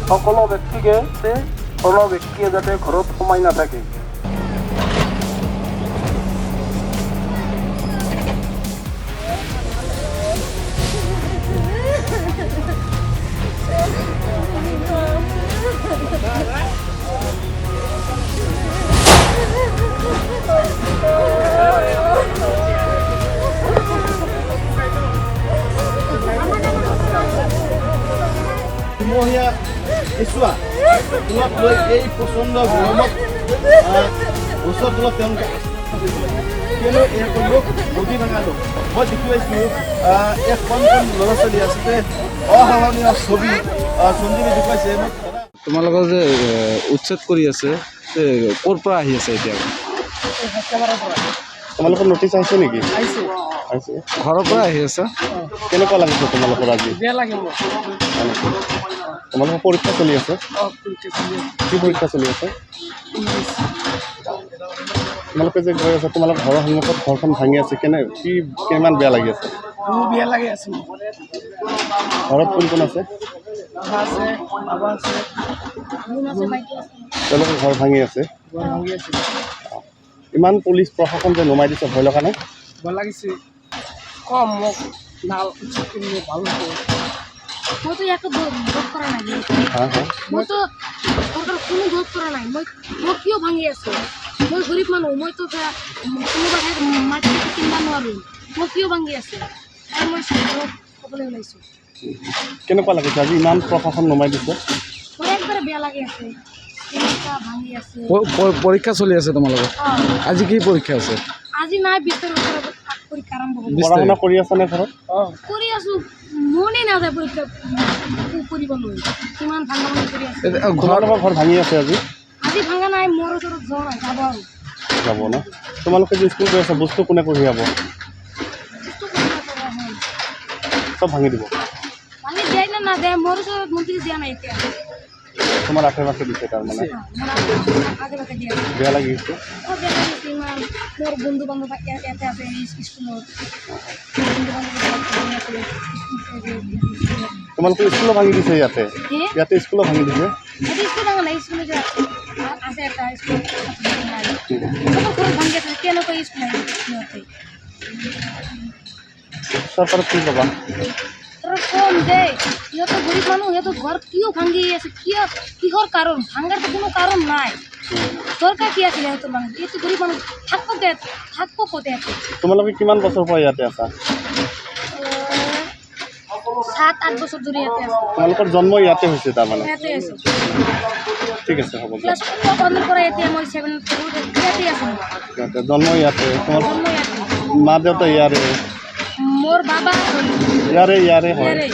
সকলো ব্যক্তিকে কোনো ব্যক্তিয়ে যাতে ঘৰত সোমাই নাথাকে। মহিয়া কেঁচুৱা তোমাক লৈ এই প্ৰচণ্ড গৰমত ওচৰত অলপ তেওঁলোকে কেলৈ এই লোক নদী ভাঙা লোক মই দেখি পাইছোঁ এক কণ কণ ল'ৰা ছোৱালী আচলতে অসহনীয় ছবি সঞ্জীৱে দেখুৱাইছে। তোমালোকৰ যে উচ্ছেদ কৰি আছে ক'ৰ পৰা আহি আছে এতিয়া? তোমালোকৰ নটিচ আহিছে নেকি? আহিছে ঘৰৰ পৰা আহি আছে। কেনেকুৱা লাগিছে তোমালোকৰ আজি? বেয়া লাগে মোৰ। তোমালোকৰ পৰীক্ষা চলি আছে? কি পৰীক্ষা চলি আছে? তোমালোকে যে গৈ আছে তোমালোকৰ ঘৰৰ সন্মুখত ঘৰখন ভাঙি আছে কিমান বেয়া লাগি আছে? মোৰ বেয়া লাগি আছে। ঘৰত কোন কোন আছে? আছে বাবা আছে তেওঁলোকৰ ঘৰ ভাঙি আছে। ইমান পুলিচ প্ৰশাসন যে নমাই দিছে ভয় লগা নাই? ভয় লাগিছে। কম মোক ভাল ভাল মইতো একো দোষ কৰা নাই। মইতো কোনো দোষ কৰা নাই। মই কিয় ভাঙি আছো? মই গৰীব মানুহ। মইতো কোনোবা ঠাইত মাটি কিনিব নোৱাৰোঁ। মই কিয় ভাঙি আছো? মই ক'বলৈ ওলাইছোঁ। কেনেকুৱা লাগিছে আজি ইমান প্ৰশাসন নমাই দিছে? মই একবাৰে বেয়া লাগি আছে। ভাঙি আছে। পৰীক্ষা চলি আছে তোমালোকৰ? আজি কি পৰীক্ষা আছে? আজি নাই 20 তাৰিখৰ পৰীক্ষা আৰম্ভ হ'ব। পঢ়া শুনা কৰি আছা নে ঘৰত? কৰি আছো। মনে নাযায় পৰীক্ষা কৰিবলৈ। কিমান ভাঙা কৰি আছে। তোমালোকৰ ঘৰ ভাঙি আছে আজি? আজি ভাঙা নাই। মোৰ ওচৰত জ্বৰ যাব আৰু যাব ন? তোমালোকে যে স্কুল গৈ আছা বস্তু কোনে কঢ়িয়াব? চব ভাঙি দিব? ভাঙি দিয়াই নে নাযায় মোৰ ওচৰত মন্ত্ৰী দিয়া নাই এতিয়া। তোমাৰ আশে পাশে দিছে তাৰমানে? আগে দিয়া বেয়া লাগিছে? বেয়া লাগিছে ইমান। মোৰ বন্ধু বান্ধৱ ইয়াতে আছে স্কুলত। তোমালোকে স্কুলো ভাঙি দিছে ইয়াতে? ইয়াতে স্কুলো ভাঙি দিছে? স্কুল ভাঙা নাই। স্কুল যে আছে এটা স্কুল ঘৰত ভাঙি আছে। কেনেকৈ স্কুল আহিব সিহঁতে? চৰকাৰক কি ক'বা? কম যে সিহঁতে গৰীব মানুহ। সিহঁতৰ ঘৰ কিয় ভাঙি আছে? কিহৰ কাৰণ? ভাঙাৰ কোনো কাৰণ নাই। দৰকাৰ কি আছিলে সিহঁতৰ মানুহ? এইটো গৰীব মানুহ থাকব ক'তে আছে? তোমালোকে কিমান বছৰ পৰা ইয়াতে আছা? 7-8 বছৰ ধৰি ইয়াতে আছে। তোমালোকৰ জন্ম ইয়াতে হৈছে তাৰমানে? ইয়াতে আছে। ঠিক আছে হ'ব দিয়া। ক্লাছ 1 পৰা এতিয়া মই 7 ইয়াতে আছো। জন্ম ইয়াতে? তোমাৰ জন্ম ইয়াতে। মা দেউতা ইয়াৰে? মোৰ বাবা ইয়াৰে হয়। ইয়াৰে।